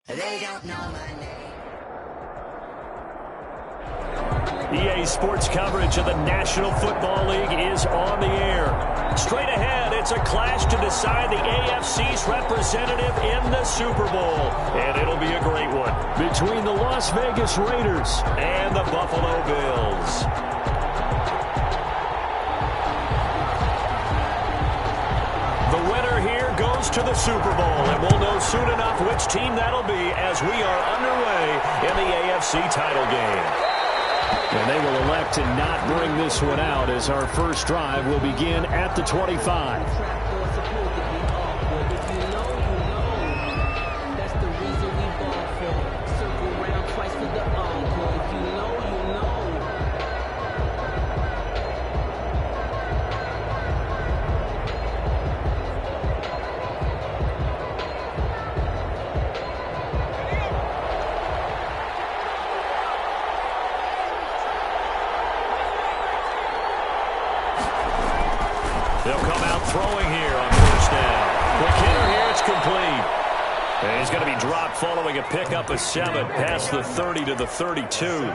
They don't know my name. EA Sports coverage of the National Football League is on the air. Straight ahead, it's a clash to decide the AFC's representative in the Super Bowl. And it'll be a great one between the Las Vegas Raiders and the Buffalo Bills. The winner here goes to the Super Bowl, and we'll know soon enough which team that'll be as we are underway in the AFC title game. And they will elect to not bring this one out as our first drive will begin at the 25. They'll come out throwing here on first down. Quick hitter here, it's complete. And he's going to be dropped following a pickup of 7 past the 30 to the 32.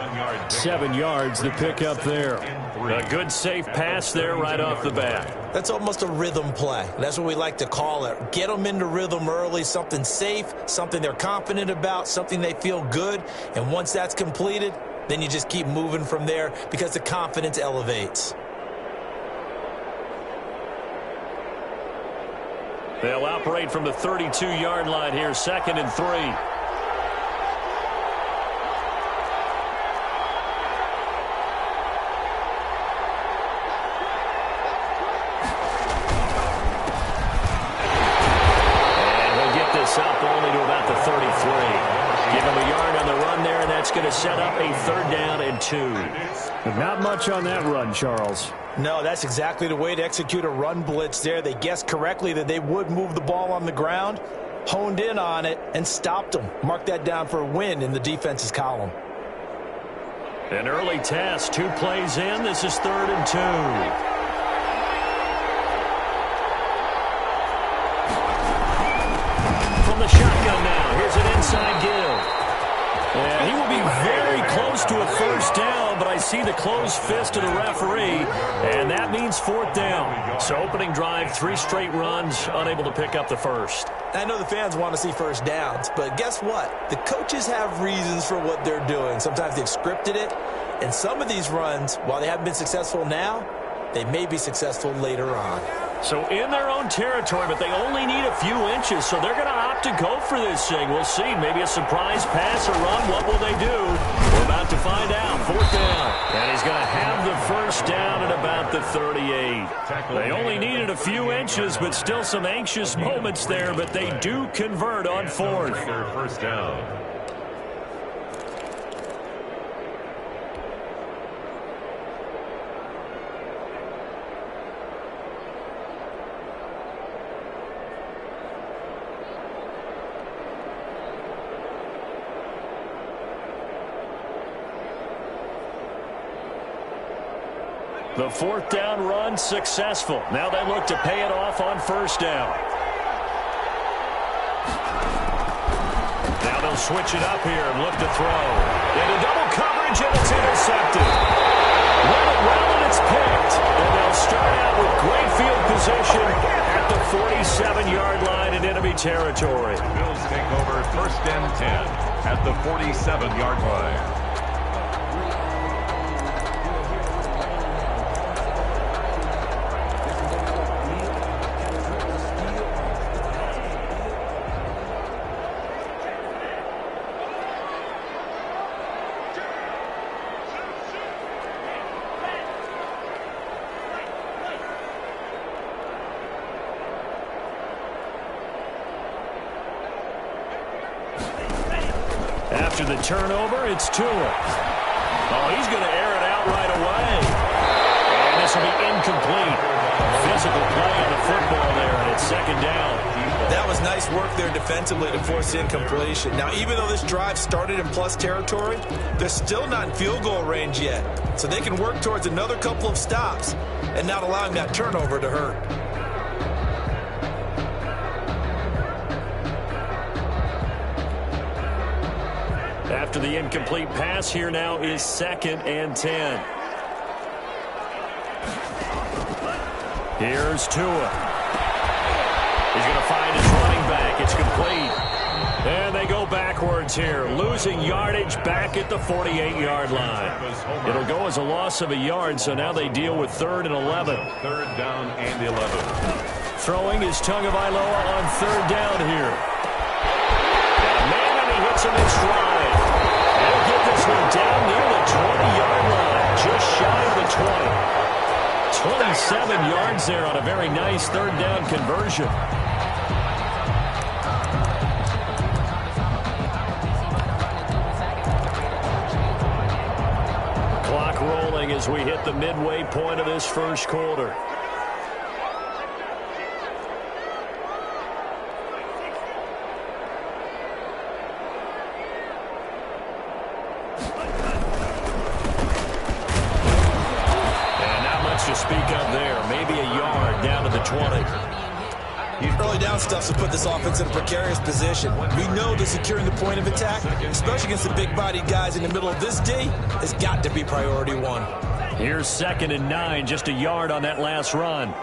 7 yards, the pickup there. A good safe pass there right off the bat. That's almost a rhythm play. That's what we like to call it. Get them into rhythm early, something safe, something they're confident about, something they feel good. And once that's completed, then you just keep moving from there because the confidence elevates. They'll operate from the 32-yard line here, 2nd and 3. And he'll get this up only to about the 33. Give him a yard on the run there, and that's going to set up a 3rd down and 2. Not much on that run, Charles. No, that's exactly the way to execute a run blitz there. They guessed correctly that they would move the ball on the ground, honed in on it, and stopped them. Mark that down for a win in the defense's column. An early test, 2 plays in. This is 3rd and 2. From the shotgun now, here's an inside give. And he will be very close to a first down, but I see the closed fist of the referee, and that means 4th down. So opening drive, 3 straight runs, unable to pick up the first. I know the fans want to see first downs, but guess what? The coaches have reasons for what they're doing. Sometimes they've scripted it, and some of these runs, while they haven't been successful now, they may be successful later on. So in their own territory, but they only need a few inches, so they're going to opt to go for this thing. We'll see. Maybe a surprise pass or run. What will they do? We're about to find out. 4th down. And he's going to have the first down at about the 38. They only needed a few inches, but still some anxious moments there, but they do convert on 4th. First down. The 4th down run successful. Now they look to pay it off on first down. Now they'll switch it up here and look to throw. Into double coverage, and it's intercepted. Run it well, and it's picked. And they'll start out with great field position at the 47-yard line in enemy territory. Bills take over 1st and 10 at the 47-yard line. After the turnover, it's Tua. Oh, he's going to air it out right away. And this will be incomplete. Physical play on the football there, and it's 2nd down. That was nice work there defensively to force incompletion. Now, even though this drive started in plus territory, they're still not in field goal range yet. So they can work towards another couple of stops and not allowing that turnover to hurt. after the incomplete pass. Here now is 2nd and 10. Here's Tua. He's going to find his running back. It's complete. And they go backwards here, losing yardage back at the 48-yard line. It'll go as a loss of a yard, so now they deal with 3rd and 11. 3rd down and 11. Throwing is Tagovailoa on 3rd down here. Man, and he hits him in stride. They'll get this one down near the 20-yard line, just shy of the 20. 27 yards there on a very nice 3rd down conversion. Clock rolling as we hit the midway point of this first quarter. To speak of there, maybe a yard down to the 20. Early down stuff to put this offense in a precarious position. We know that securing the point of attack, especially against the big-bodied guys in the middle of this D, has got to be priority one. Here's 2nd and 9, just a yard on that last run.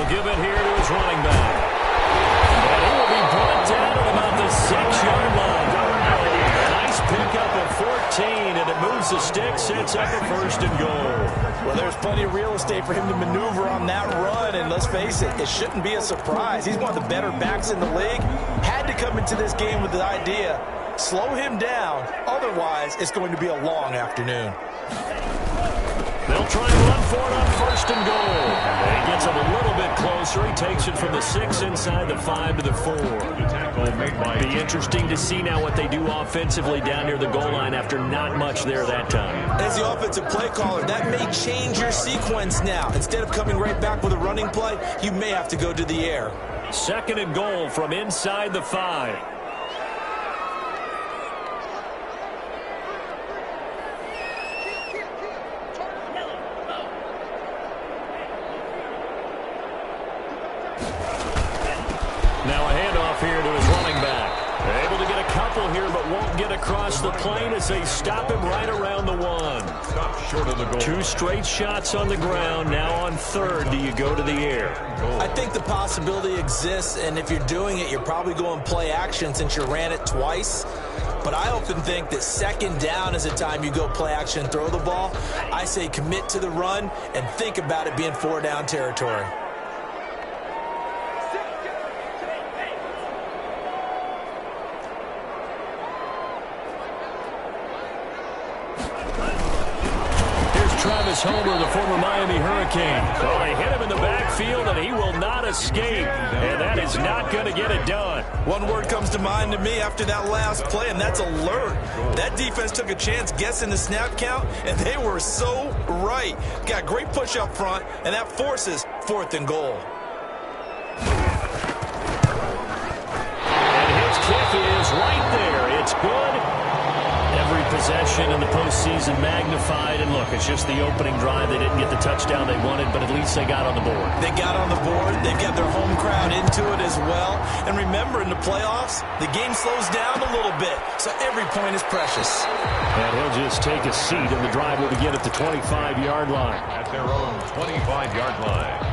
Give it here to his running back. And he will be brought down at about the 6-yard line. Nice pickup of 14, and it moves the stick, sets up a 1st and goal. Well, there's plenty of real estate for him to maneuver on that run, and let's face it, it shouldn't be a surprise. He's one of the better backs in the league. Had to come into this game with the idea, slow him down, otherwise it's going to be a long afternoon. They'll try and run for it on 1st and goal. And he gets him a little bit closer. He takes it from the 6 inside the 5 to the 4. Be interesting to see now what they do offensively down near the goal line after not much there that time. As the offensive play caller, that may change your sequence now. Instead of coming right back with a running play, you may have to go to the air. 2nd and goal from inside the 5. Now a handoff here to his running back. They're able to get a couple here, but won't get across the plane as they stop him right around the 1. Stop short of the goal. 2 straight shots on the ground. Now on 3rd, do you go to the air? I think the possibility exists, and if you're doing it, you're probably going play action since you ran it twice. But I often think that 2nd down is the time you go play action and throw the ball. I say commit to the run and think about it being 4 down territory. Homer, the former Miami Hurricane. Well, they hit him in the backfield, and he will not escape. And that is not going to get it done. One word comes to mind to me after that last play, and that's alert. That defense took a chance guessing the snap count, and they were so right. Got great push up front, and that forces 4th and goal. And his kick is right there. It's good. Every possession in the postseason magnified. And look, it's just the opening drive. They didn't get the touchdown they wanted, but at least they got on the board. They got on the board. They've got their home crowd into it as well. And remember, in the playoffs, the game slows down a little bit, so every point is precious. And he'll just take a seat, and the drive will begin at the 25-yard line. At their own 25-yard line.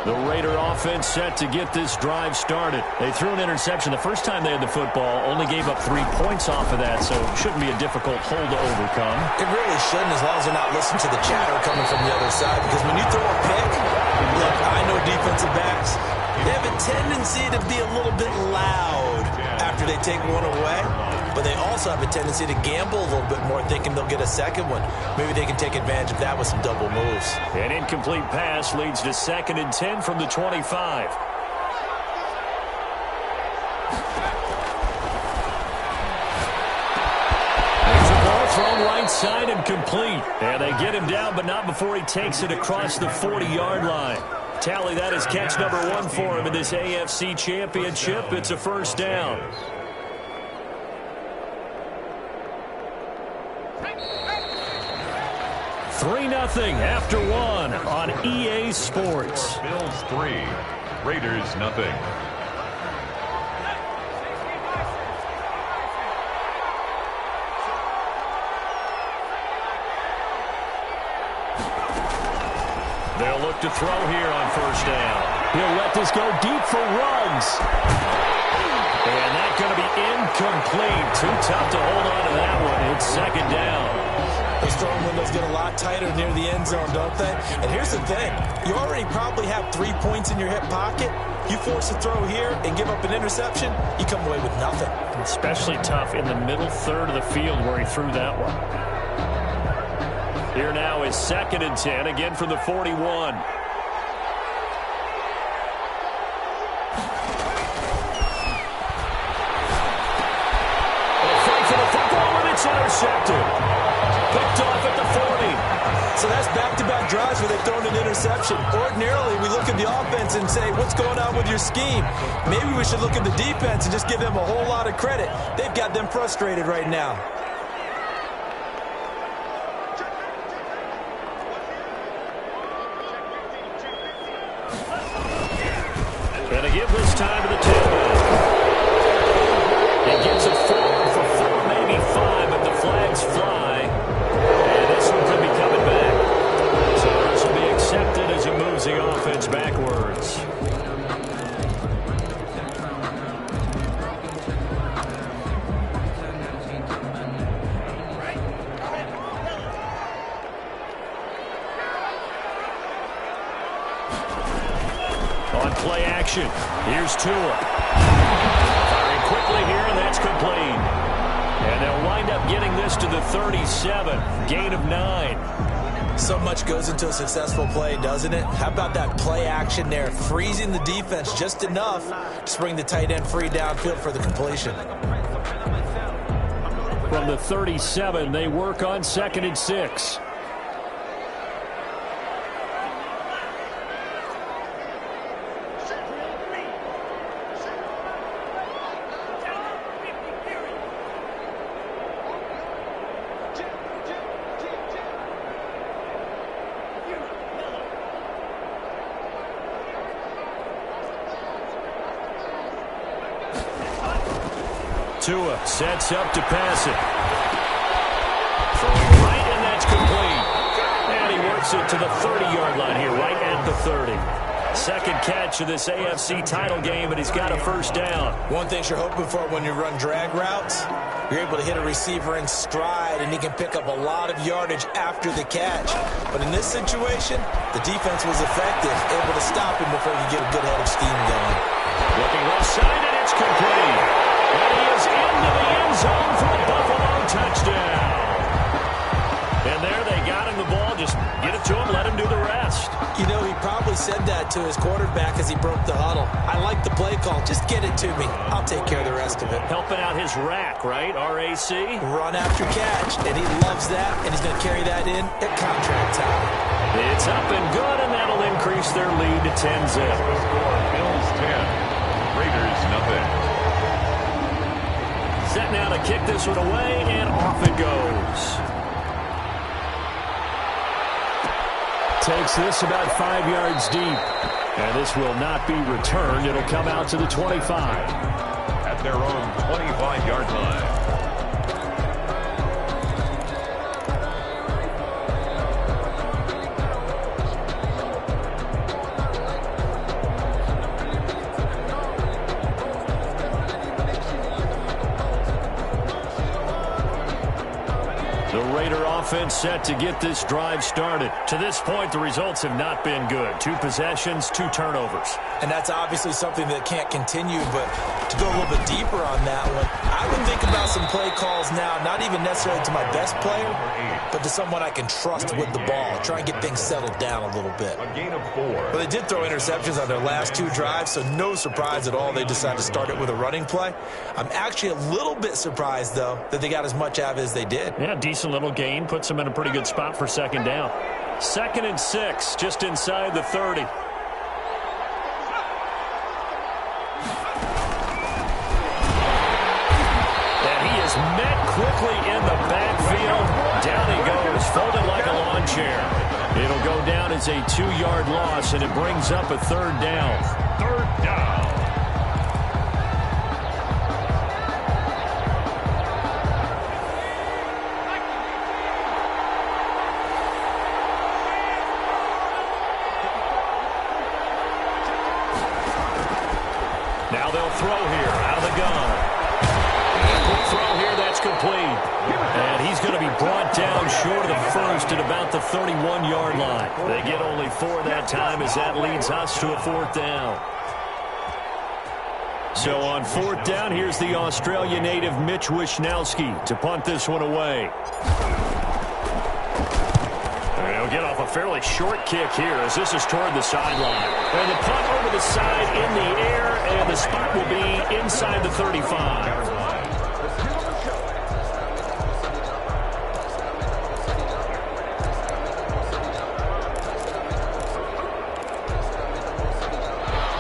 The Raider offense set to get this drive started. They threw an interception the first time they had the football, only gave up 3 points off of that, so it shouldn't be a difficult hole to overcome. It really shouldn't, as long as they're not listening to the chatter coming from the other side, because when you throw a pick, look, I know defensive backs, they have a tendency to be a little bit loud after they take one away. but they also have a tendency to gamble a little bit more, thinking they'll get a second one. Maybe they can take advantage of that with some double moves. An incomplete pass leads to 2nd and 10 from the 25. Thrown right side and complete. And they get him down, but not before he takes it across the 40-yard line. Tally, that is catch number 1 for him in this AFC Championship. It's a first down. Three 0 after 1 on EA Sports. Bills 3, Raiders 0. They'll look to throw here on first down. He'll let this go deep for Ruggs. And that's going to be incomplete. Too tough to hold on to that one. It's 2nd down. Those throwing windows get a lot tighter near the end zone, don't they? And here's the thing. You already probably have 3 points in your hip pocket. You force a throw here and give up an interception, you come away with nothing. Especially tough in the middle third of the field where he threw that one. Here now is 2nd and 10, again from the 41. They'll fight for the football, and it's intercepted. Picked off at the 40. So that's back-to-back drives where they've thrown an interception. Ordinarily, we look at the offense and say, what's going on with your scheme? Maybe we should look at the defense and just give them a whole lot of credit. They've got them frustrated right now. Going to give this time to the tailback. He gets it forward for 4, maybe 5, but the flags fly. And this one could be coming back. So this will be accepted as he moves the offense backwards. On play action, here's Tua. Firing quickly here, and that's complete. And they'll wind up getting this to the 37, gain of 9. So much goes into a successful play, doesn't it? How about that play action there, freezing the defense just enough to bring the tight end free downfield for the completion. From the 37, they work on 2nd and 6. Tua sets up to pass it. Throwing right, and that's complete. And he works it to the 30-yard line here, right at the 30. Second catch of this AFC title game, and he's got a first down. One thing you're hoping for when you run drag routes, you're able to hit a receiver in stride, and he can pick up a lot of yardage after the catch. But in this situation, the defense was effective, able to stop him before you get a good head of steam going. Looking left side, and it's complete. And he is into the end zone for a Buffalo touchdown. And there they got him the ball. Just get it to him, let him do the rest. You know, he probably said that to his quarterback as he broke the huddle. I like the play call. Just get it to me. I'll take care of the rest of it. Helping out his rack, right? R-A-C? Run after catch. And he loves that, and he's going to carry that in at contract time. It's up and good, and that'll increase their lead to 10-zip. Bills 10, Raiders 0. Set now to kick this one away, and off it goes. Takes this about 5 yards deep. And this will not be returned. It'll come out to the 25. At their own 25-yard line. offense set to get this drive started. To this point, the results have not been good. 2 possessions, 2 turnovers. And that's obviously something that can't continue, but to go a little bit deeper on that one, I would think about some play calls now, not even necessarily to my best player, but to someone I can trust with the ball. Try and get things settled down a little bit. A gain of 4. Well, they did throw interceptions on their last 2 drives, so no surprise at all they decided to start it with a running play. I'm actually a little bit surprised, though, that they got as much out of it as they did. Yeah, decent little gain. Puts them in a pretty good spot for second down. 2nd and 6, just inside the 30. And he is met quickly in the backfield. Down he goes, folded like a lawn chair. It'll go down as a 2-yard loss, and it brings up a 3rd down. 3rd down. Now they'll throw here out of the gun. Quick throw here, that's complete. And he's going to be brought down short of the first at about the 31-yard line. They get only 4 that time as that leads us to a 4th down. So on 4th down, here's the Australia native Mitch Wishnowsky to punt this one away. And he'll get off a fairly short kick here as this is toward the sideline. And the punt over the side in the air, and the spot will be inside the 35.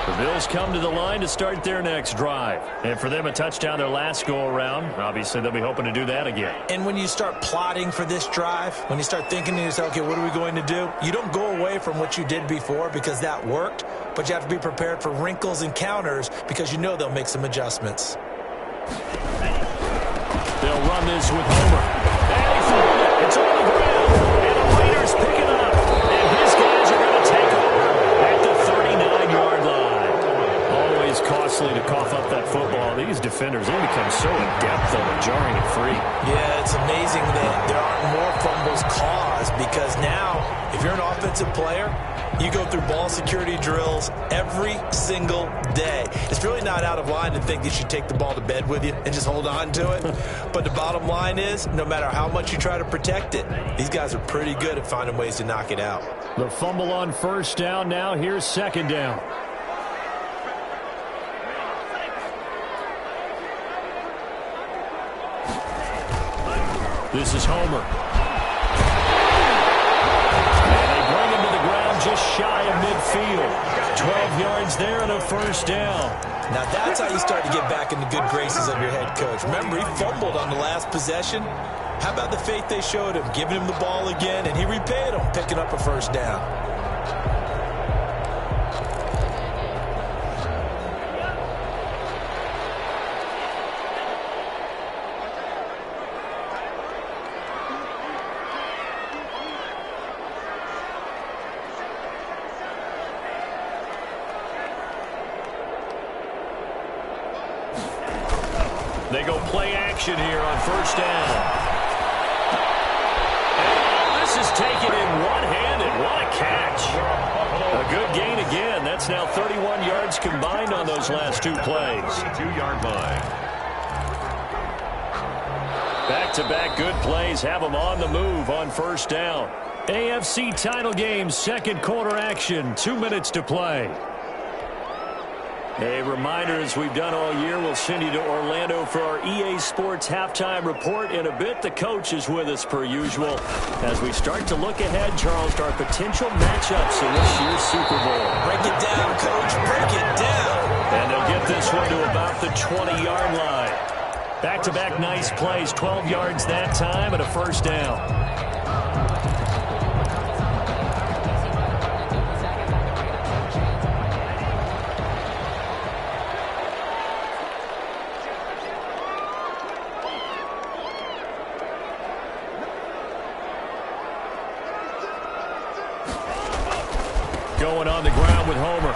The Bills come to the line to start their next drive. And for them, a touchdown their last go-around. Obviously, they'll be hoping to do that again. And when you start plotting for this drive, when you start thinking to yourself, okay, what are we going to do? You don't go away from what you did before because that worked, but you have to be prepared for wrinkles and counters because you know they'll make some adjustments. They'll run this with Homer. And he threw it. It's on the ground. And the Raiders pick it up. And his guys are going to take over at the 39-yard line. Always costly to cough up that football. These defenders, they become so adept, though, at jarring it free. Yeah, it's amazing that there aren't more fumbles caused because now, if you're an offensive player, you go through ball security drills every single day. It's really not out of line to think you should take the ball to bed with you and just hold on to it. But the bottom line is, no matter how much you try to protect it, these guys are pretty good at finding ways to knock it out. The fumble on 1st down. Now here's 2nd down. This is Homer. And they bring him to the ground just shy of midfield. 12 yards there and a 1st down. Now that's how you start to get back in the good graces of your head coach. Remember, he fumbled on the last possession. How about the faith they showed him, giving him the ball again, and he repaid him, picking up a 1st down. They go play action here on 1st down. And this is taken in one-handed. What a catch. A good gain again. That's now 31 yards combined on those last 2 plays. 2-yard line. Back-to-back good plays have them on the move on 1st down. AFC title game, 2nd quarter action. 2 minutes to play. A reminder, as we've done all year, we'll send you to Orlando for our EA Sports halftime report in a bit. The coach is with us per usual as we start to look ahead, Charles, to our potential matchups in this year's Super Bowl. Break it down, coach. Break it down. And they'll get this one to about the 20-yard line. Back-to-back nice plays, 12 yards that time and a 1st down. Going on the ground with Homer.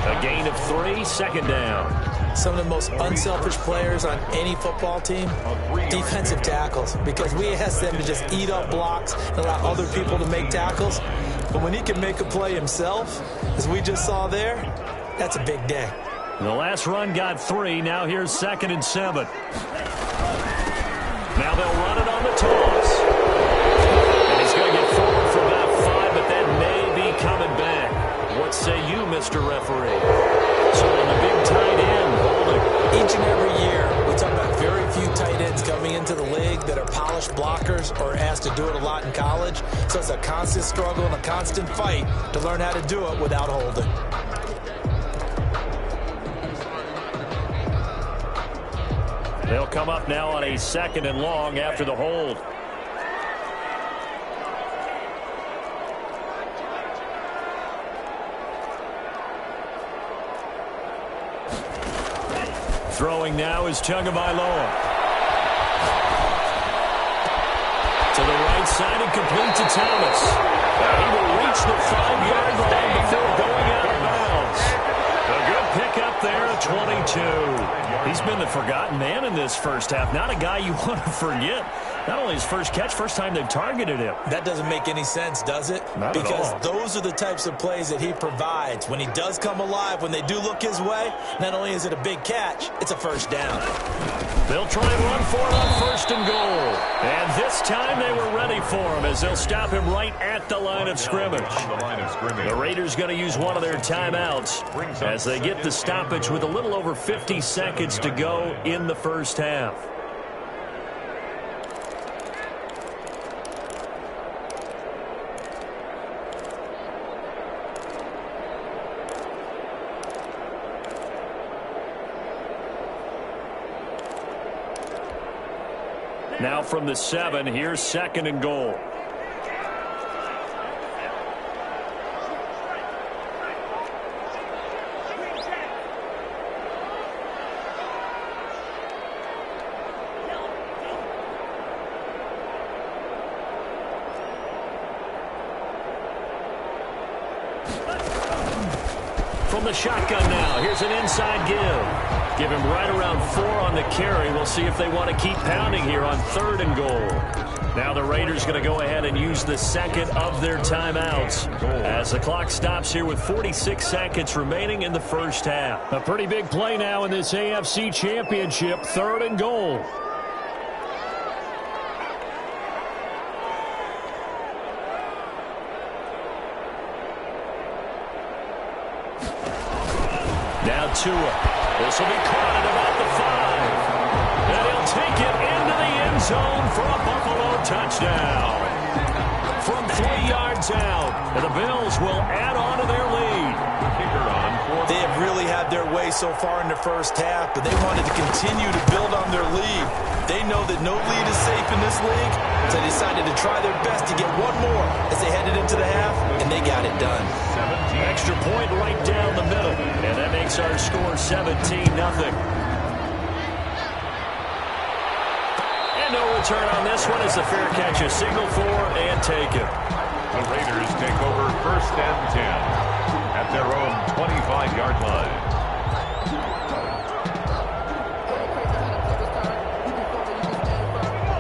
A gain of 3, 2nd down. some of the most unselfish players on any football team? Defensive tackles, because we ask them to just eat up blocks and allow other people to make tackles. But when he can make a play himself, as we just saw there, that's a big day. The last run got 3. Now here's 2nd and 7. Now they'll run it on the toss. And he's going to get forward for about 5, but that may be coming back. What say you, Mr. Referee? So on the big tight end, holding. Each and every year, we talk about very few tight ends coming into the league that are polished blockers or asked to do it a lot in college. So it's a constant struggle and a constant fight to learn how to do it without holding. They'll come up now on a 2nd and long after the hold. Throwing now is Tagovailoa. To the right side and complete to Thomas. He will reach the 5-yard line before going out of bounds. A good pickup there at 22. He's been the forgotten man in this first half. Not a guy you want to forget. Not only his first catch, first time they've targeted him. That doesn't make any sense, does it? Not at all. Because those are the types of plays that he provides. When he does come alive, when they do look his way, not only is it a big catch, it's a first down. They'll try and run for it on 1st and goal. And this time they were ready for him as they'll stop him right at the line of scrimmage. The Raiders going to use one of their timeouts as they get the stoppage with a little over 50 seconds to go in the first half. Now from the 7, here's 2nd and goal. From the shotgun now, here's an inside give. Give him right around 4 on the carry. We'll see if they want to keep pounding here on 3rd and goal. Now the Raiders going to go ahead and use the 2nd of their timeouts as the clock stops here with 46 seconds remaining in the first half. A pretty big play now in this AFC Championship. 3rd and goal. Now Tua. This will be caught at about the 5. And he'll take it into the end zone for a Buffalo touchdown. From 3 yards out. And the Bills will add on to their lead. They have really had their way so far in the first half, but they wanted to continue to build on their lead. They know that no lead is safe in this league, so they decided to try their best to get one more as they headed into the half, and they got it done. Extra point right down the middle, and that makes our score 17-0. And no return on this one as the fair catch is signaled for and taken. The Raiders take over 1st and 10 at their own 25-yard line.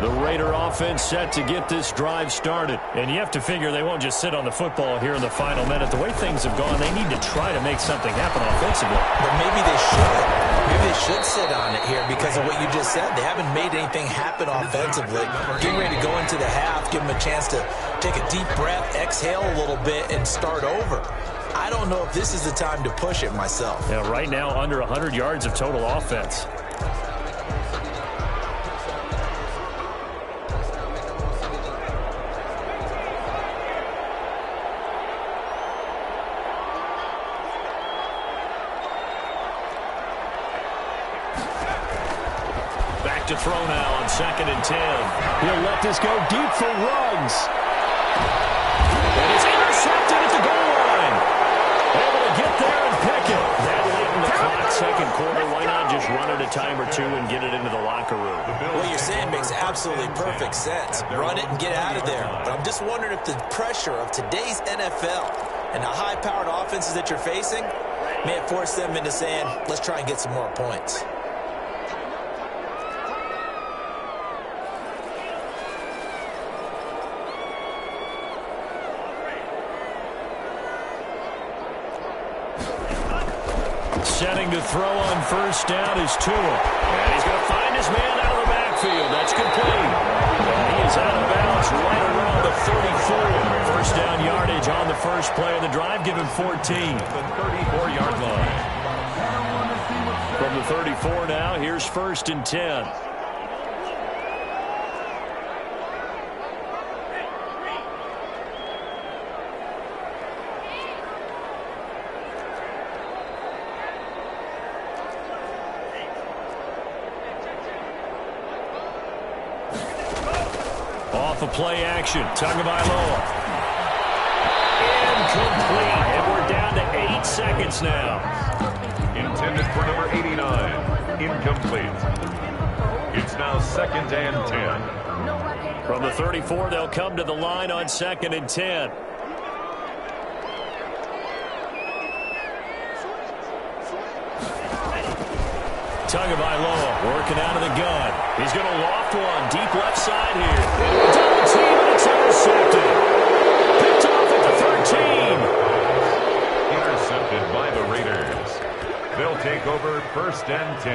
The Raider offense set to get this drive started. And you have to figure they won't just sit on the football here in the final minute. The way things have gone, they need to try to make something happen offensively. But maybe they should. Maybe they should sit on it here because of what you just said. They haven't made anything happen offensively. Getting ready to go into the half, give them a chance to take a deep breath, exhale a little bit, and start over. I don't know if this is the time to push it myself. Yeah, right now under 100 yards of total offense. To throw now on 2nd and 10. He'll let this go deep for Ruggs. And it's intercepted at the goal line. Able to get there and pick it. That late in the clock, 2nd quarter. Why not just run it a time or 2 and get it into the locker room? What you're saying makes absolutely perfect sense. Run it and get out of there. But I'm just wondering if the pressure of today's NFL and the high-powered offenses that you're facing, May have forced them into saying, let's try and get some more points. Setting to throw on first down is Tua. And he's going to find his man out of the backfield. That's complete. And he is out of bounds right around the 34. First down yardage on the first play of the drive. Give him 14. The 34-yard line. From the 34 now, here's first and 10. Off of play action, Tagovailoa. Incomplete, and we're down to 8 seconds now. Intended for number 89. Incomplete. It's now second and 10. From the 34, they'll come to the line on second and 10. Tagovailoa working out of the gun. He's going to loft one deep left side here. Double team, and it's intercepted. Picked off at the 13. Intercepted by the Raiders. They'll take over first and 10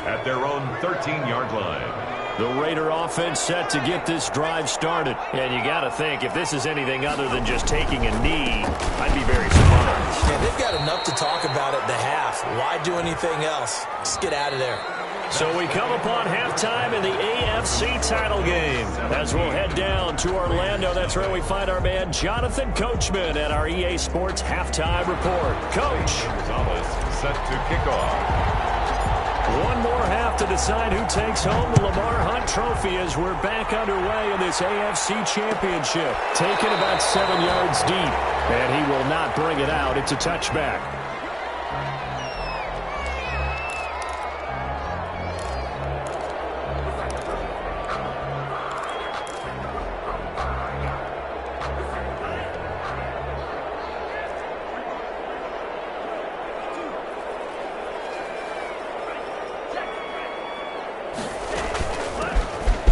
at their own 13-yard line. The Raider offense set to get this drive started. And you got to think, if this is anything other than just taking a knee, I'd be very surprised. Yeah, they've got enough to talk about at the half. Why do anything else? Just get out of there. So we come upon halftime in the AFC title game. As we'll head down to Orlando, that's where we find our man Jonathan Coachman at our EA Sports Halftime Report. Coach. Gonzalez set to kick off. One more half to decide who takes home the Lamar Hunt Trophy as we're back underway in this AFC Championship. Taken about 7 yards deep, and he will not bring it out. It's a touchback.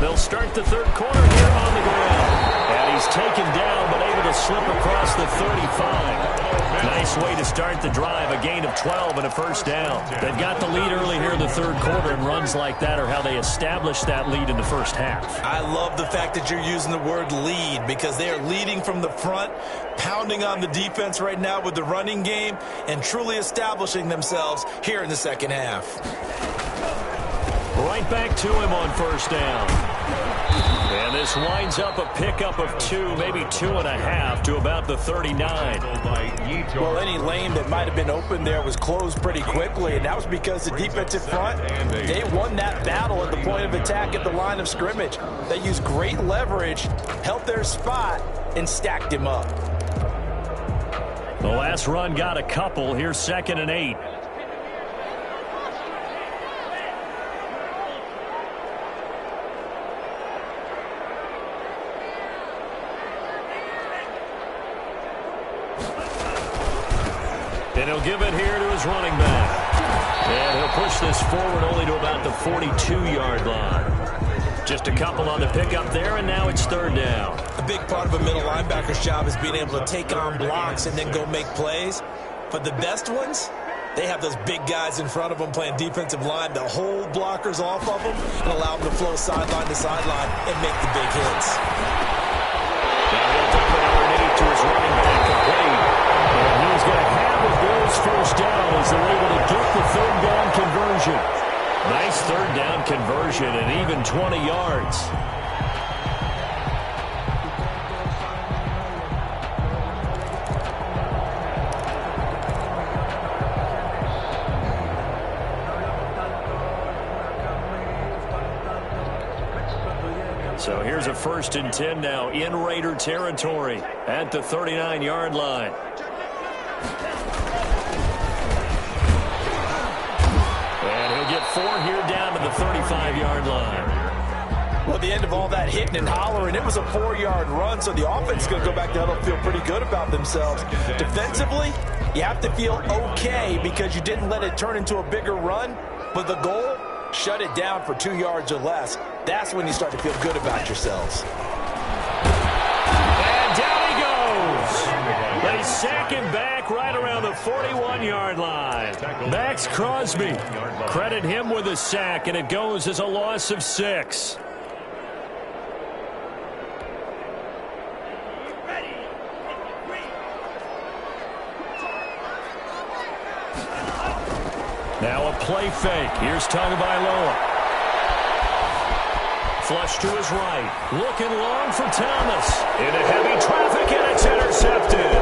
They'll start the third quarter here on the ground. And he's taken down, but able to slip across the 35. Nice way to start the drive, a gain of 12 and a first down. They've got the lead early here in the third quarter, and runs like that are how they establish that lead in the first half. I love the fact that you're using the word lead because they are leading from the front, pounding on the defense right now with the running game, and truly establishing themselves here in the second half. Right back to him on first down. And this winds up a pickup of 2, maybe 2.5 to about the 39. Well, any lane that might have been open there was closed pretty quickly, and that was because the defensive front, they won that battle at the point of attack at the line of scrimmage. They used great leverage, held their spot, and stacked him up. The last run got a couple. Here's second and 8. And he'll give it here to his running back. And he'll push this forward only to about the 42-yard line. Just a couple on the pickup there, and now it's third down. A big part of a middle linebacker's job is being able to take on blocks and then go make plays. But the best ones, they have those big guys in front of them playing defensive line to hold blockers off of them and allow them to flow sideline to sideline and make the big hits. Now he'll dump it underneath to his running back, complete. And he's going to have the Bills first down as they're able to get the third down conversion. Nice third down conversion and even 20 yards. So here's a first and 10 now in Raider territory at the 39-yard line. And he'll get 4 here down to the 35-yard line. Well, at the end of all that hitting and hollering, it was a 4-yard run, so the offense is going to go back down and feel pretty good about themselves. Defensively, you have to feel okay because you didn't let it turn into a bigger run, but the goal, shut it down for 2 yards or less. That's when you start to feel good about yourselves. And down he goes. They sack him back right around the 41-yard line. Max Crosby. Credit him with a sack, and it goes as a loss of 6. Now a play fake. Here's Tagovailoa. Flush to his right. Looking long for Thomas. Into heavy traffic, and it's intercepted.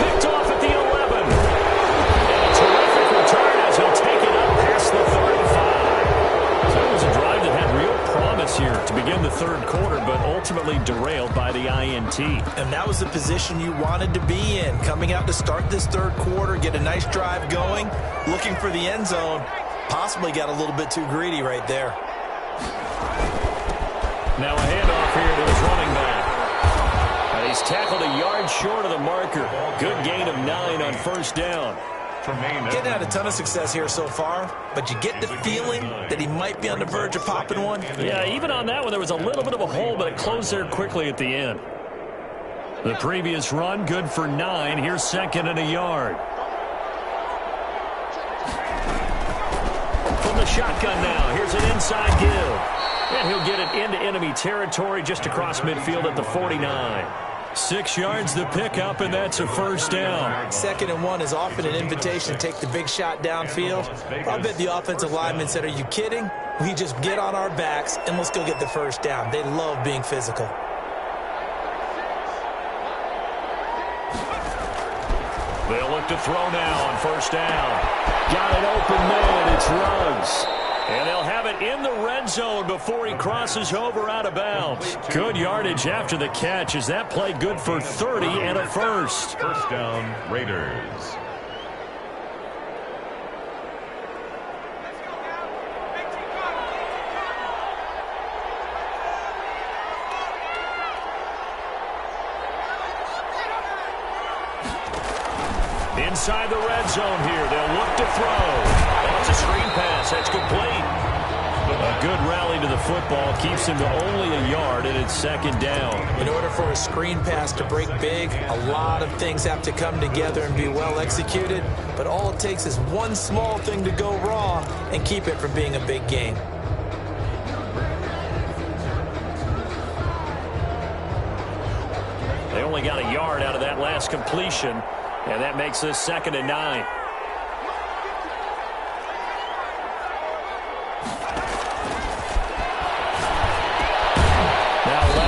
Picked off at the 11. And a terrific return as he'll take it up past the 35. So it was a drive that had real promise here to begin the third quarter, but ultimately derailed by the INT. And that was the position you wanted to be in. Coming out to start this third quarter, get a nice drive going, looking for the end zone. Possibly got a little bit too greedy right there. Now a handoff here to his running back. And he's tackled a yard short of the marker. Good gain of 9 on first down. Getting had a ton of success here so far, but you get the feeling that he might be on the verge of popping one. Yeah, even on that one, there was a little bit of a hole, but it closed there quickly at the end. The previous run, good for 9. Here's 2nd and a yard. From the shotgun now, here's an inside give. And he'll get it into enemy territory just across midfield at the 49. 6 yards the pickup, and that's a first down. 2nd and 1 is often an invitation to take the big shot downfield. I bet the offensive lineman said, are you kidding? We just get on our backs and let's go get the first down. They love being physical. They'll look to throw now on first down. Got an open man. It's Ruggs. And they'll have it in the red zone before he crosses over out of bounds. Good yardage after the catch. Is that play good for 30 and a first? First down, Raiders. Inside the red zone here. They'll look to throw. Oh, it's a screen pass. That's complete. A good rally to the football keeps him to only a yard, and it's 2nd down. In order for a screen pass to break big, a lot of things have to come together and be well executed. But all it takes is one small thing to go wrong and keep it from being a big game. They only got a yard out of that last completion, and that makes this 2nd and 9.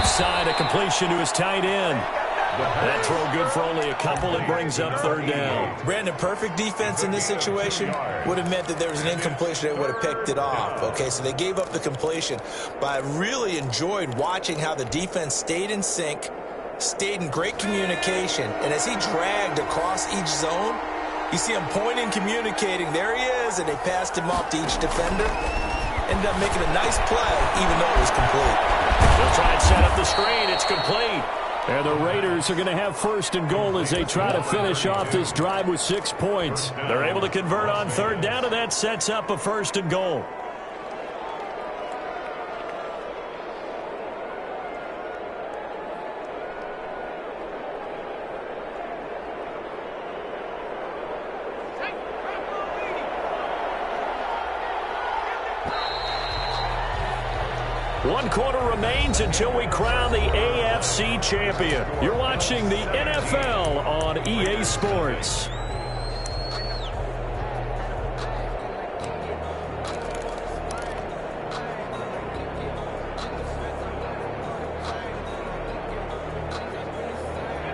Side, a completion to his tight end. That throw good for only a couple. It brings up 3rd down. Brandon, perfect defense in this situation would have meant that there was an incompletion that would have picked it off. Okay, so they gave up the completion. But I really enjoyed watching how the defense stayed in sync, stayed in great communication, and as he dragged across each zone, you see him pointing, communicating. There he is, and they passed him off to each defender. Ended up making a nice play, even though it was complete. They'll try and set up the screen. It's complete. And the Raiders are going to have 1st and goal as they try to finish off this drive with 6 points. They're able to convert on 3rd down, and that sets up a 1st and goal. One quarter remains until we crown the AFC champion. You're watching the NFL on EA Sports.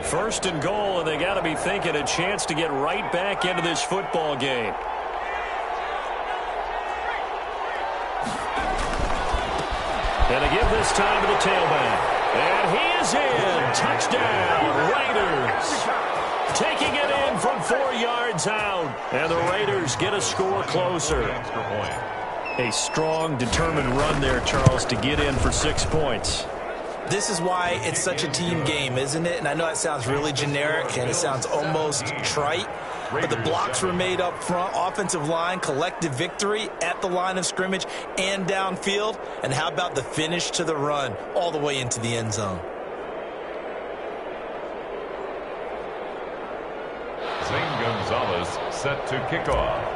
First and goal, and they got to be thinking a chance to get right back into this football game. And they give this time to the tailback. And he is in. Touchdown, Raiders. Taking it in from 4 yards out. And the Raiders get a score closer. Extra point. A strong, determined run there, Charles, to get in for 6 points. This is why it's such a team game, isn't it? And I know that sounds really generic and it sounds almost trite, but the blocks were made up front, offensive line, collective victory at the line of scrimmage and downfield. And how about the finish to the run all the way into the end zone? Zane Gonzalez set to kick off.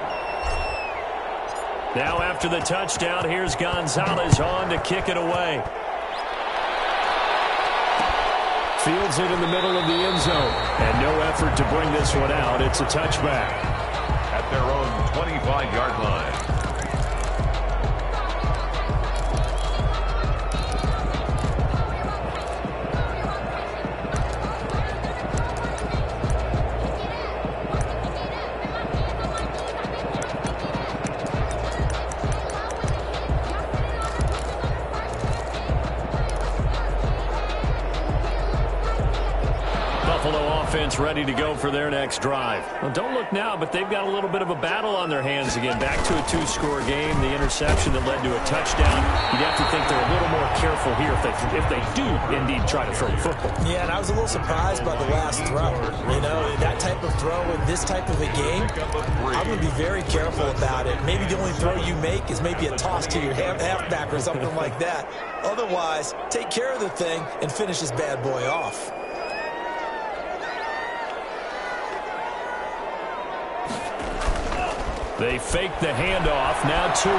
Now after the touchdown, here's Gonzalez on to kick it away. Fields it in the middle of the end zone. And no effort to bring this one out. It's a touchback. At their own 25-yard line. Ready to go for their next drive. Well, don't look now, but they've got a little bit of a battle on their hands again. Back to a 2-score game. The interception that led to a touchdown. You'd have to think they're a little more careful here if they do indeed try to throw the football. Yeah, and I was a little surprised by the last throw. You know, that type of throw in this type of a game, I'm going to be very careful about it. Maybe the only throw you make is maybe a toss to your halfback or something like that. Otherwise, take care of the thing and finish this bad boy off. They fake the handoff. Now Tua.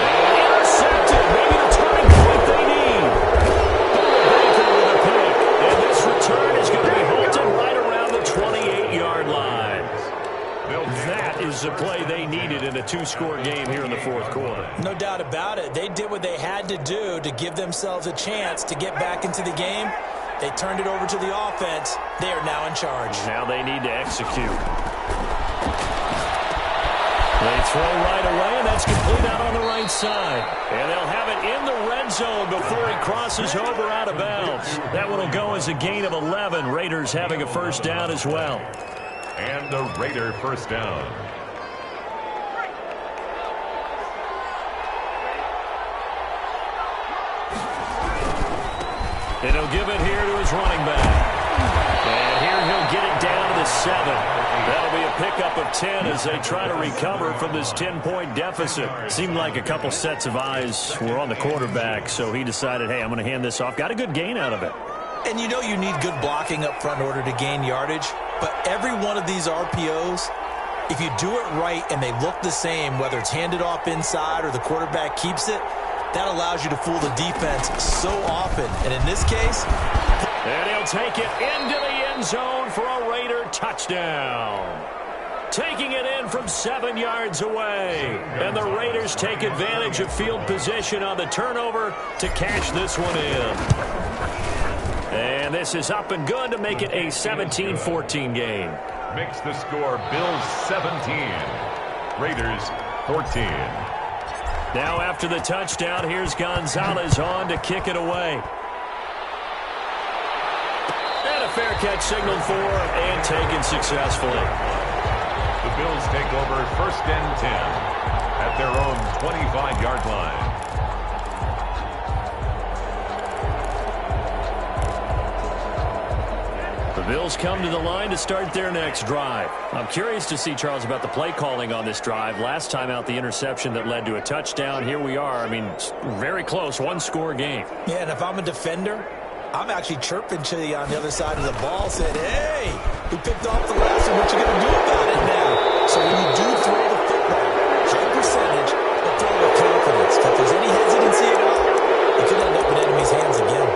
And intercepted. Maybe the turning point they need. Baker with a pick. And this return is going to be halted right around the 28-yard line. That is the play they needed in a 2-score game here in the fourth quarter. No doubt about it. They did what they had to do to give themselves a chance to get back into the game. They turned it over to the offense. They are now in charge. Now they need to execute. They throw right away, and that's complete out on the right side. And they'll have it in the red zone before he crosses over out of bounds. That one will go as a gain of 11. Raiders having a first down as well. And the Raider first down. And he'll give it here to his running back. And here he'll get it down to the 7. That'll be a pickup of 10 as they try to recover from this 10-point deficit. Seemed like a couple sets of eyes were on the quarterback, so he decided, hey, I'm going to hand this off. Got a good gain out of it. And you know you need good blocking up front in order to gain yardage, but every one of these RPOs, if you do it right and they look the same, whether it's handed off inside or the quarterback keeps it, that allows you to fool the defense so often. And in this case... And he'll take it into the end zone for a Raider touchdown. Taking it in from 7 yards away. And the Raiders take advantage of field position on the turnover to cash this one in. And this is up and good to make it a 17-14 game. Makes the score Bills 17, Raiders 14. Now after the touchdown, here's Gonzalez on to kick it away. And a fair catch signaled for and taken successfully. The Bills take over first and 10 at their own 25-yard line. The Bills come to the line to start their next drive. I'm curious to see, Charles, about the play calling on this drive. Last time out, the interception that led to a touchdown. Here we are. I mean, very close, one-score game. Yeah, and if I'm a defender, I'm actually chirping to you on the other side of the ball, said, hey, we picked off the last one. What you going to do about it now? So when you do throw the football, high percentage, but throw with confidence. If there's any hesitancy at all, you could end up in enemy's hands again.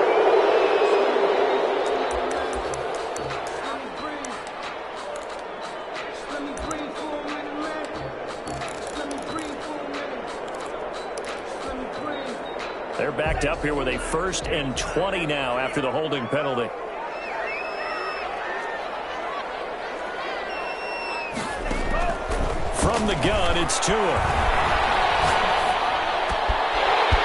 They're backed up here with a 1st and 20 now after the holding penalty. From the gun, it's Tua.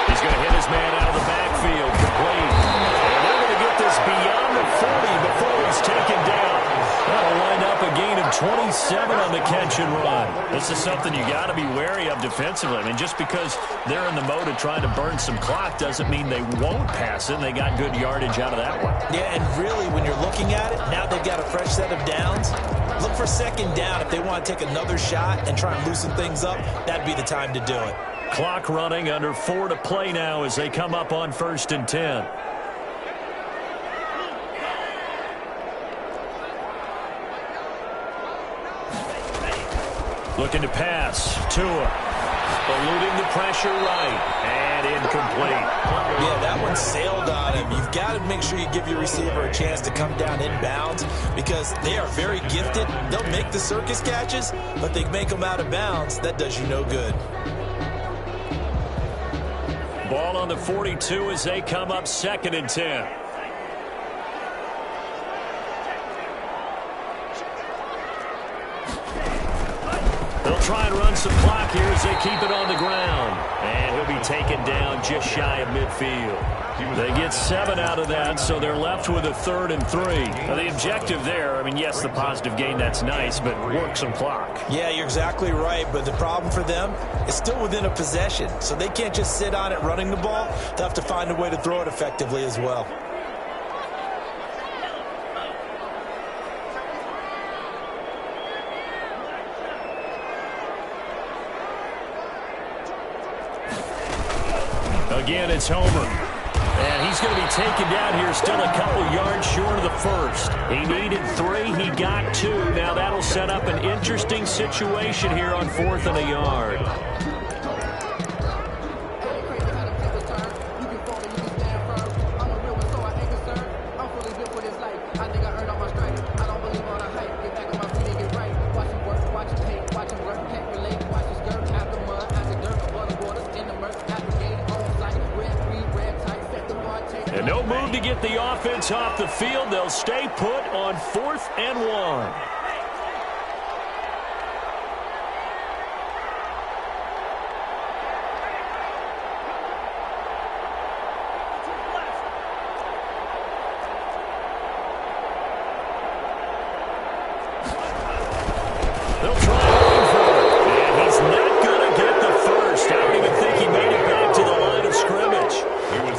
He's going to hit his man out of the backfield. Complete. And they're going to get this beyond the 40 before he's taken down. That'll wind up a gain of only 7 on the catch and run. This is something you got to be wary of defensively. I mean, just because they're in the mode of trying to burn some clock doesn't mean they won't pass it. And they got good yardage out of that one. Yeah, and really, when you're looking at it, now they've got a fresh set of downs. Look for second down. If they want to take another shot and try and loosen things up, that'd be the time to do it. Clock running, under 4 to play now as they come up on 1st and 10. Looking to pass. Tua. Eluding the pressure right. And incomplete. Yeah, that one sailed on him. You've got to make sure you give your receiver a chance to come down inbounds because they are very gifted. They'll make the circus catches, but they make them out of bounds. That does you no good. Ball on the 42 as they come up 2nd and 10. They'll try and run some clock here as they keep it on the ground. And he'll be taken down just shy of midfield. They get 7 out of that, so they're left with a 3rd and 3. Now, the objective there, I mean, yes, the positive gain, that's nice, but work some clock. Yeah, you're exactly right, but the problem for them is still within a possession, so they can't just sit on it running the ball. They'll have to find a way to throw it effectively as well. Again, it's Homer. And he's going to be taken down here, still a couple yards short of the first. He needed 3, he got 2. Now that'll set up an interesting situation here on 4th and a yard. And no move to get the offense off the field. They'll stay put on 4th and 1. They'll try going for it. And he's not going to get the first. I don't even think he made it back to the line of scrimmage.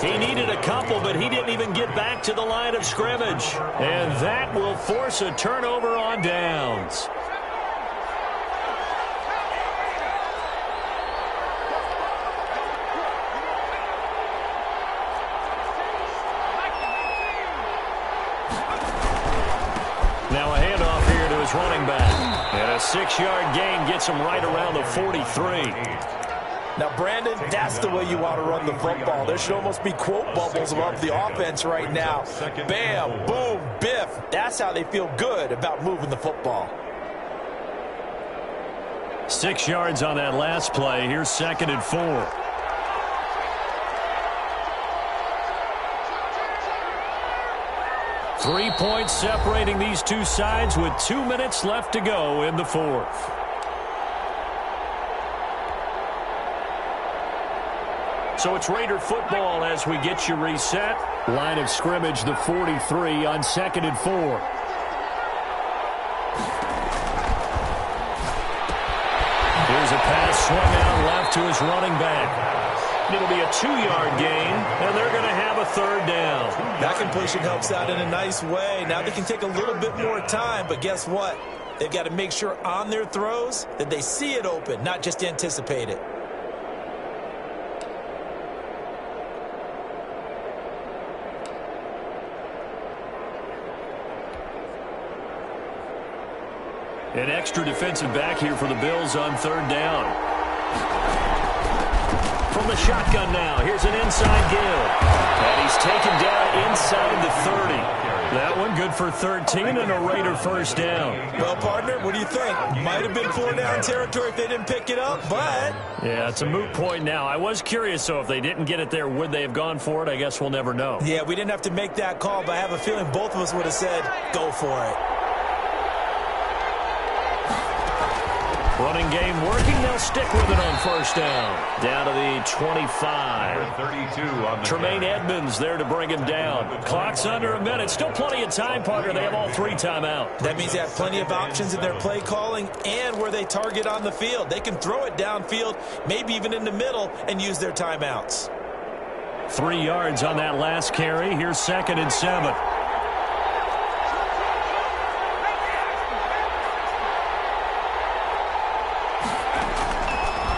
He needed a couple, but he didn't even get back to the line of scrimmage. And that will force a turnover on downs. Now a handoff here to his running back. And a 6-yard gain gets him right around the 43. Now, Brandon, that's the way you want to run the football. There should almost be quote bubbles above the offense right now. Bam, boom, biff. That's how they feel good about moving the football. 6 yards on that last play. Here's 2nd and 4. Three points separating these two sides with 2 minutes left to go in the 4th. So it's Raider football as we get you reset. Line of scrimmage, the 43 on 2nd and 4. Here's a pass swung out left to his running back. It'll be a 2-yard gain, and they're going to have a 3rd down. That completion helps out in a nice way. Now they can take a little bit more time, but guess what? They've got to make sure on their throws that they see it open, not just anticipate it. An extra defensive back here for the Bills on 3rd down. From the shotgun now, here's an inside give. And he's taken down inside the 30. That one good for 13 and a Raider 1st down. Well, partner, what do you think? Might have been 4-down territory if they didn't pick it up, but... Yeah, it's a moot point now. I was curious, so if they didn't get it there, would they have gone for it? I guess we'll never know. Yeah, we didn't have to make that call, but I have a feeling both of us would have said, go for it. Running game working. They'll stick with it on first down. Down to the 25. 32 on the Tremaine carry. Edmonds there to bring him down. Clock's under a minute. Still plenty of time, partner. They have all 3 timeouts. That means they have plenty of options in their play calling and where they target on the field. They can throw it downfield, maybe even in the middle, and use their timeouts. 3 yards on that last carry. Here's 2nd and 7.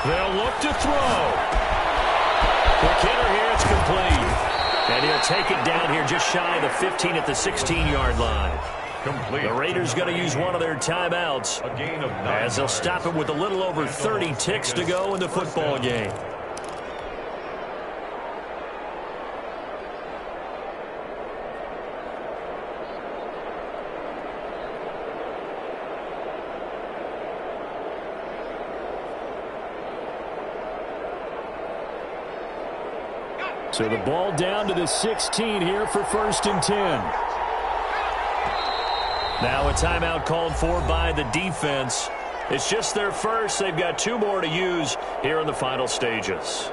They'll look to throw. Quick hitter here. It's complete. And he'll take it down here just shy of the 15 at the 16-yard line. Complete. The Raiders going to use one of their timeouts A gain of 9 as they'll yards. stop it with a little over 30 ticks to go in the football game. So the ball down to the 16 here for 1st and 10. Now a timeout called for by the defense. It's just their first. They've got 2 more to use here in the final stages.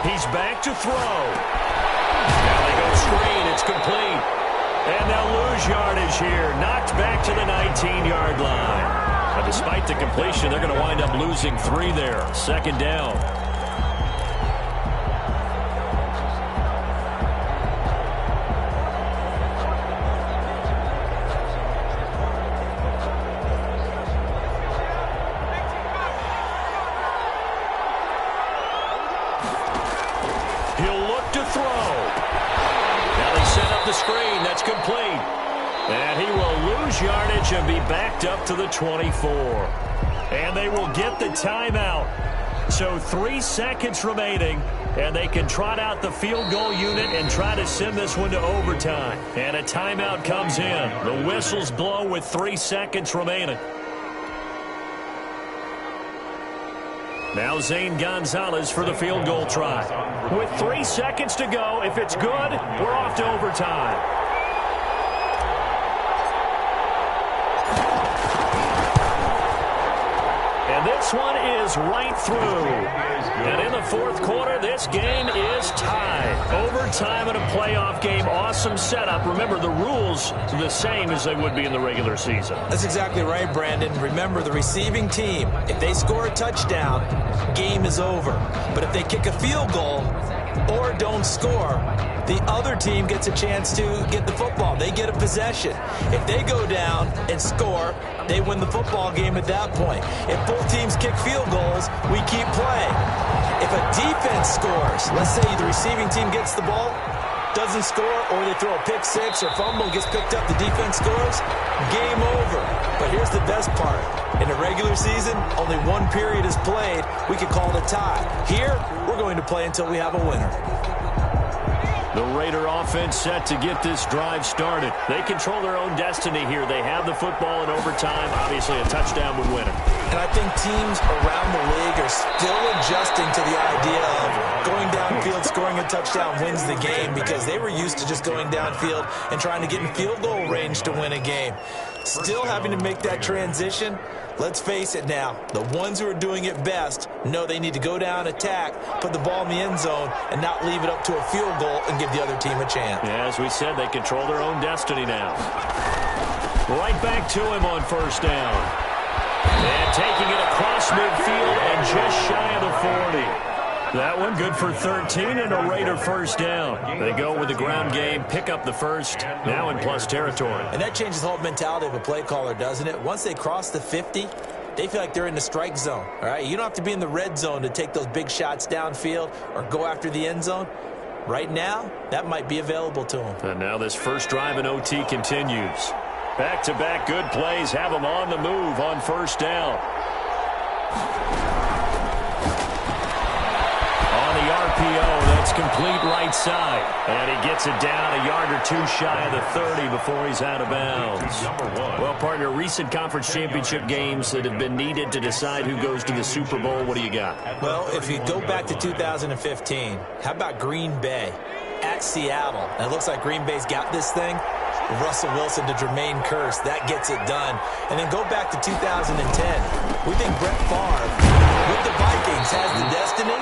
He's back to throw. Now they go screen. It's complete. And they'll lose yardage here. Knocked back to the 19-yard line. But despite the completion, they're going to wind up losing 3 there. 2nd down. Screen, that's complete. And he will lose yardage and be backed up to the 24. And they will get the timeout. So 3 seconds remaining, and they can trot out the field goal unit and try to send this one to overtime. And a timeout comes in. The whistles blow with 3 seconds remaining. Now Zane Gonzalez for the field goal try. With 3 seconds to go, if it's good, we're off to overtime. And this one is right through. And in the 4th quarter, this game is tied. Overtime in a playoff game. Awesome setup. Remember, the rules are the same as they would be in the regular season. That's exactly right, Brandon. Remember, the receiving team, if they score a touchdown, game is over. But if they kick a field goal or don't score, the other team gets a chance to get the football. They get a possession. If they go down and score, they win the football game at that point. If both teams kick field goals, we keep playing. If a defense scores, let's say the receiving team gets the ball, doesn't score, or they throw a pick 6 or fumble, gets picked up, the defense scores, game over. But here's the best part. In a regular season, only 1 period is played. We could call it a tie. Here, we're going to play until we have a winner. The Raider offense set to get this drive started. They control their own destiny here. They have the football in overtime. Obviously, a touchdown would win it. And I think teams around the league are still adjusting to the idea of going downfield, scoring a touchdown wins the game, because they were used to just going downfield and trying to get in field goal range to win a game. Still having to make that transition. Let's face it now, the ones who are doing it best know they need to go down, attack, put the ball in the end zone, and not leave it up to a field goal and give the other team a chance. Yeah, as we said, they control their own destiny now. Right back to him on first down. And taking it across midfield and just shy of the 40. That one good for 13 and a Raider first down. They go with the ground game, pick up the first, now in plus territory. And that changes the whole mentality of a play caller, doesn't it? Once they cross the 50, they feel like they're in the strike zone. All right, you don't have to be in the red zone to take those big shots downfield or go after the end zone. Right now, that might be available to them. And now this first drive in OT continues. Back-to-back good plays have them on the move on first down. On the RPO, that's It's complete right side. And he gets it down a yard or two shy of the 30 before he's out of bounds. Well, partner, recent conference championship games that have been needed to decide who goes to the Super Bowl. What do you got? Well, if you go back to 2015, how about Green Bay at Seattle? And it looks like Green Bay's got this thing. Russell Wilson to Jermaine Kearse, that gets it done. And then go back to 2010. We think Brett Favre with the Vikings has the destiny,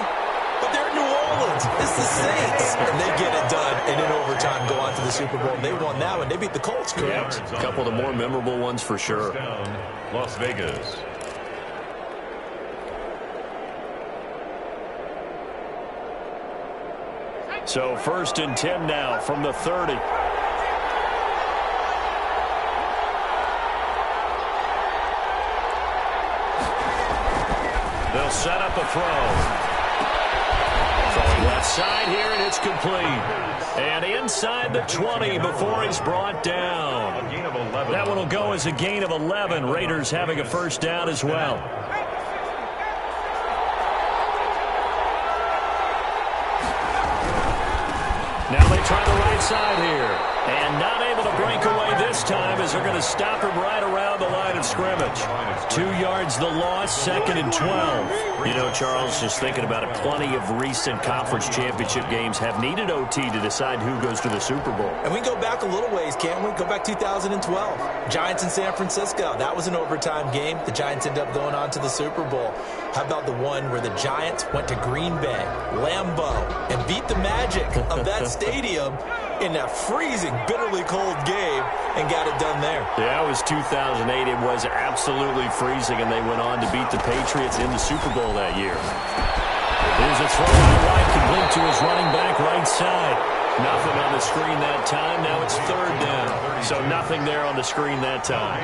but they're in New Orleans. It's the Saints, and they get it done. And in overtime, go on to the Super Bowl. They won that one. They beat the Colts, correct? A couple of the more memorable ones for sure. Las Vegas. So 1st and 10 now from the 30. They'll set up a throw. Throwing left side here, and it's complete. And inside the 20 before he's brought down. That one will go as a gain of 11. Raiders having a first down as well. Now they try the right side here. And not able to break away this time as they're going to stop him right around the line of scrimmage. 2 yards the loss, 2nd and 12. You know, Charles, just thinking about it, plenty of recent conference championship games have needed OT to decide who goes to the Super Bowl. And we can go back a little ways, can't we? Go back 2012. Giants in San Francisco. That was an overtime game. The Giants ended up going on to the Super Bowl. How about the one where the Giants went to Green Bay, Lambeau, and beat the magic of that stadium in that freezing, bitterly cold game and got it done there. Yeah, it was 2008. It was absolutely freezing, and they went on to beat the Patriots in the Super Bowl that year. Here's a throw out wide, complete to his running back right side. Nothing on the screen that time. Now it's 3rd down. So nothing there on the screen that time.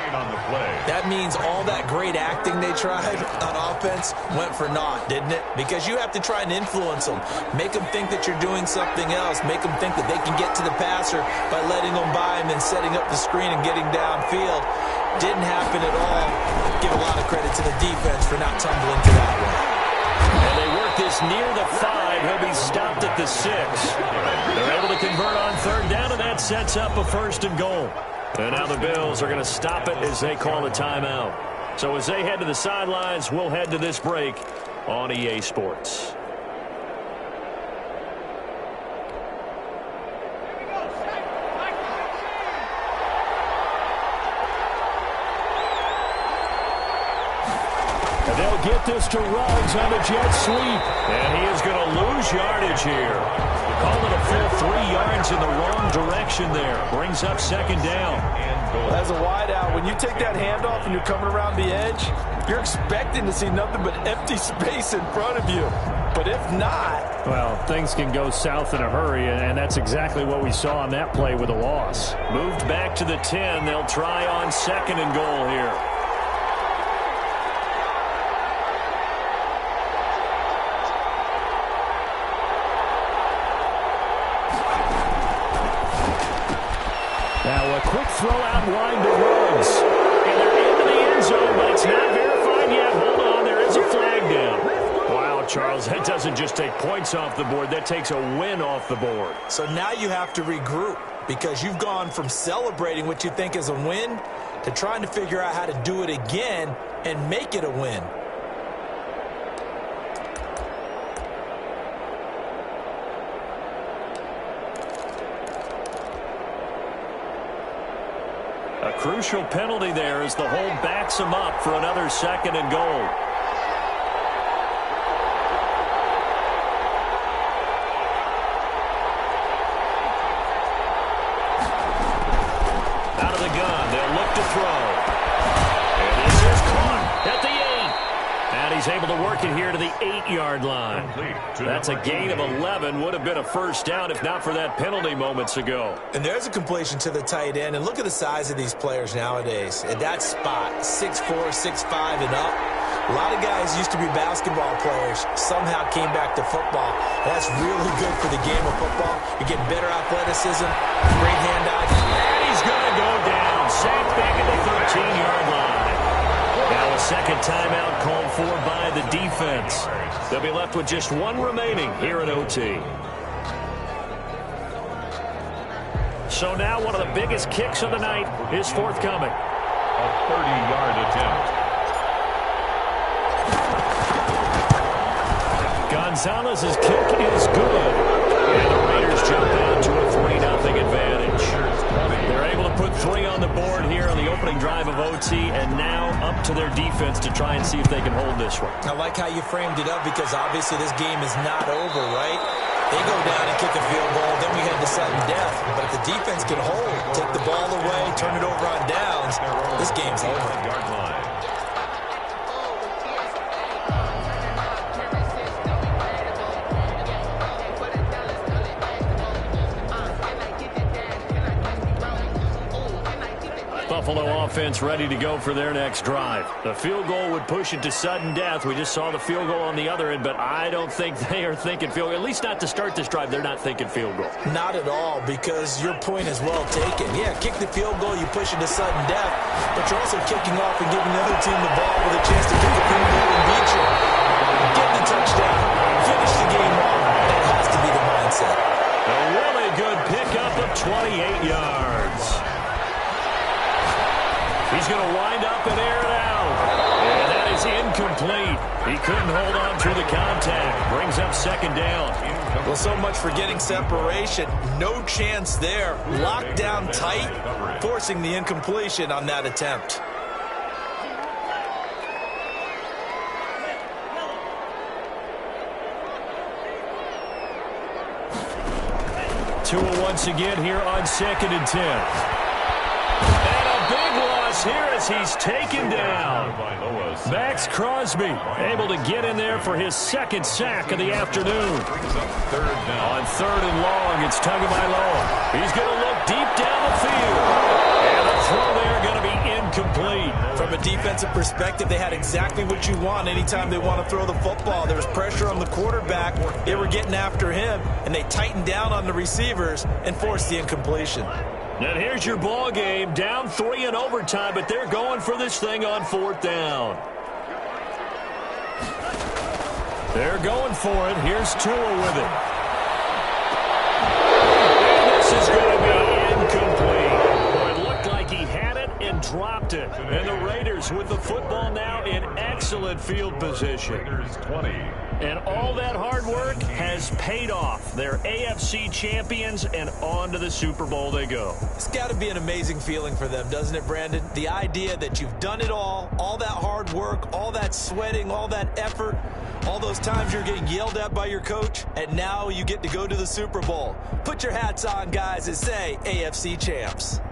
That means all that great acting they tried on offense went for naught, didn't it? Because you have to try and influence them. Make them think that you're doing something else. Make them think that they can get to the passer by letting them by him and setting up the screen and getting downfield. Didn't happen at all. Give a lot of credit to the defense for not tumbling to that one. And they work this near the 5. He'll be stopped at the 6. They're able to convert on 3rd down, and that sets up a 1st and goal. And now the Bills are going to stop it as they call a timeout. So as they head to the sidelines, we'll head to this break on EA Sports. They'll get this to Ruggs on the jet sweep. And he is going to lose yardage here. Call it a full 3 yards in the wrong direction there. Brings up 2nd down. As a wideout, when you take that handoff and you're coming around the edge, you're expecting to see nothing but empty space in front of you. But if not... Well, things can go south in a hurry, and that's exactly what we saw on that play with a loss. Moved back to the 10. They'll try on 2nd and goal here. Now a quick throw out wide to Ruggs. And they're into the end zone, but it's not verified yet. Hold on, there is a flag down. Wow, Charles, that doesn't just take points off the board. That takes a win off the board. So now you have to regroup because you've gone from celebrating what you think is a win to trying to figure out how to do it again and make it a win. A crucial penalty there as the hold backs him up for another 2nd and goal. Out of the gun, they'll look to throw. And this is caught at the 8. And he's able to work it here to the 8-yard line. That's a gain of 11. Would have been a first down if not for that penalty moments ago. And there's a completion to the tight end. And look at the size of these players nowadays. At that spot, 6'4", 6'5", and up. A lot of guys used to be basketball players, somehow came back to football. And that's really good for the game of football. You're getting better athleticism, great hand-eye. And he's going to go down. Sacked back at the 13-yard line. Now a 2nd timeout called for by the defense. They'll be left with just 1 remaining here at OT. So now one of the biggest kicks of the night is forthcoming. A 30-yard attempt. Gonzalez's kick is good. And the Raiders jump out to a 3-0 advantage. They're able to put 3 on the board here on the opening drive of OT, and now up to their defense to try and see if they can hold this one. I like how you framed it up because obviously this game is not over, right? They go down and kick a field goal, then we head to sudden death. But if the defense can hold, take the ball away, turn it over on downs, this game's over. Buffalo offense ready to go for their next drive. The field goal would push it to sudden death. We just saw the field goal on the other end, but I don't think they are thinking field goal. At least not to start this drive. They're not thinking field goal. Not at all, because your point is well taken. Yeah, kick the field goal, you push it to sudden death, but you're also kicking off and giving the other team the ball with a chance to kick a field goal and beat you. Get the touchdown, finish the game off. That has to be the mindset. A really good pickup of 28 yards. He's going to wind up and air it out. And that is incomplete. He couldn't hold on through the contact. Brings up second down. Well, so much for getting separation. No chance there. Locked down tight, forcing the incompletion on that attempt. Tua once again here on 2nd and 10. Here as he's taken down. Max Crosby able to get in there for his second sack of the afternoon. On 3rd and long, it's Tagovailoa. He's going to look deep down the field. And the throw there going to be incomplete. From a defensive perspective, they had exactly what you want anytime they want to throw the football. There was pressure on the quarterback. They were getting after him, and they tightened down on the receivers and forced the incompletion. And here's your ball game, down 3 in overtime, but they're going for this thing on 4th down. They're going for it. Here's Tua with it. And this is going to be incomplete. Well, it looked like he had it and dropped it. And the Raiders with the football now in excellent field position. 20. And all that hard work has paid off. They're AFC champions, and on to the Super Bowl they go. It's got to be an amazing feeling for them, doesn't it, Brandon? The idea that you've done it all that hard work, all that sweating, all that effort, all those times you're getting yelled at by your coach, and now you get to go to the Super Bowl. Put your hats on, guys, and say AFC champs.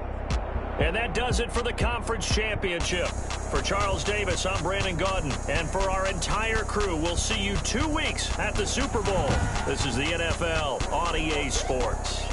And that does it for the conference championship. For Charles Davis, I'm Brandon Gaudin. And for our entire crew, we'll see you 2 weeks at the Super Bowl. This is the NFL on EA Sports.